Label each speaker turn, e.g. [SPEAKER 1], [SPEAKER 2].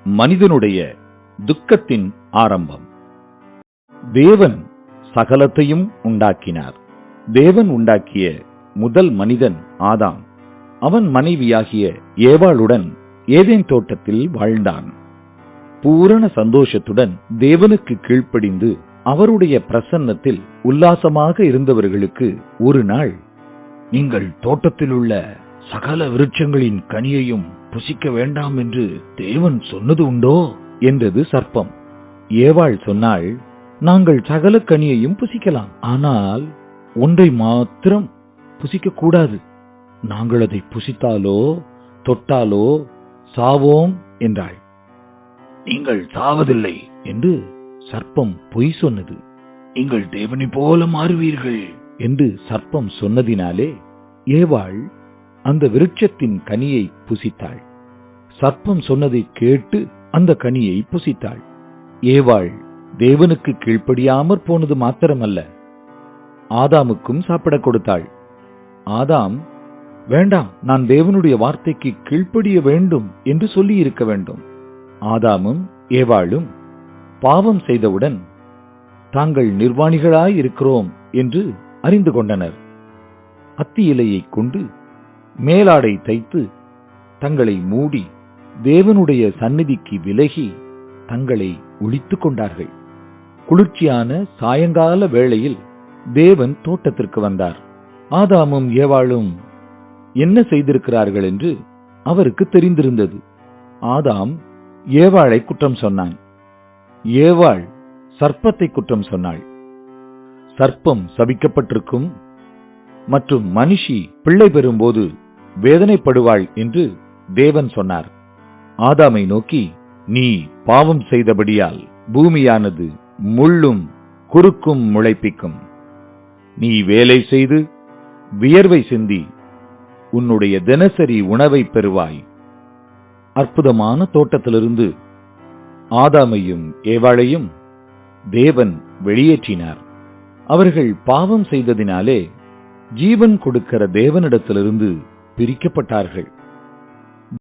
[SPEAKER 1] மனிதனுடைய துக்கத்தின் ஆரம்பம். தேவன் சகலத்தையும் உண்டாக்கினார். தேவன் உண்டாக்கிய முதல் மனிதன் ஆதாம். அவன் மனைவியாகிய ஏவாளுடன் ஏதேன் தோட்டத்தில் வாழ்ந்தான். பூரண சந்தோஷத்துடன் தேவனுக்கு கீழ்ப்படிந்து அவருடைய பிரசன்னத்தில் உல்லாசமாக இருந்தவர்களுக்கு ஒரு நாள், நீங்கள் தோட்டத்தில் உள்ள சகல விருட்சங்களின் கனியையும் புசிக்க வேண்டாம் என்று தேவன் சொன்னது உண்டோ என்றது சர்ப்பம். ஏவாள் சொன்னாள், நாங்கள் சகல கனியையும் புசிக்கலாம், ஆனால் ஒன்றை மாத்திரம் புசிக்க கூடாது. நாங்கள் அதை புசித்தாலோ தொட்டாலோ சாவோம் என்றாள். நீங்கள் சாவதில்லை என்று சர்ப்பம் பொய் சொன்னது. நீங்கள் தேவனை போல மாறுவீர்கள் என்று சர்ப்பம் சொன்னதினாலே ஏவாள் அந்த விருட்சத்தின் கனியை புசித்தாள். சர்ப்பம் சொன்னதை கேட்டு அந்த கனியை புசித்தாள். ஏவாள் தேவனுக்கு கீழ்ப்படியாமற் போனது மாத்திரமல்ல, ஆதாமுக்கும் சாப்பிட கொடுத்தாள். ஆதாம், வேண்டாம், நான் தேவனுடைய வார்த்தைக்கு கீழ்ப்படிய வேண்டும் என்று சொல்லி இருக்க வேண்டும். ஆதாமும் ஏவாளும் பாவம் செய்தவுடன் தாங்கள் நிர்வாணிகளாய் இருக்கிறோம் என்று அறிந்து கொண்டனர். அத்தி இலையை கொண்டு மேலாடை தைத்து தங்களை மூடி தேவனுடைய சந்நிதிக்கு விலகி தங்களை ஒளித்துக் கொண்டார்கள். குளிர்ச்சியான சாயங்கால வேளையில் தேவன் தோட்டத்திற்கு வந்தார். ஆதாமும் ஏவாளும் என்ன செய்திருக்கிறார்கள் என்று அவருக்கு தெரிந்திருந்தது. ஆதாம் ஏவாளை குற்றம் சொன்னான். ஏவாள் சர்ப்பத்தை குற்றம் சொன்னாள். சர்ப்பம் சபிக்கப்பட்டிருக்கும் மற்றும் மனுஷி பிள்ளை பெறும்போது வேதனைப்படுவாள் என்று தேவன் சொன்னார். ஆதாமை நோக்கி, நீ பாவம் செய்தபடியால் பூமியானது முள்ளும் குறுக்கும் முளைப்பிக்கும். நீ வேலை செய்து வியர்வை சிந்தி உன்னுடைய தினசரி உணவை பெறுவாய். அற்புதமான தோட்டத்திலிருந்து ஆதாமையும் ஏவாளையும் தேவன் வெளியேற்றினார். அவர்கள் பாவம் செய்ததினாலே ஜீவன் கொடுக்கிற தேவனிடத்திலிருந்து பிரிக்கப்பட்டார்கள்.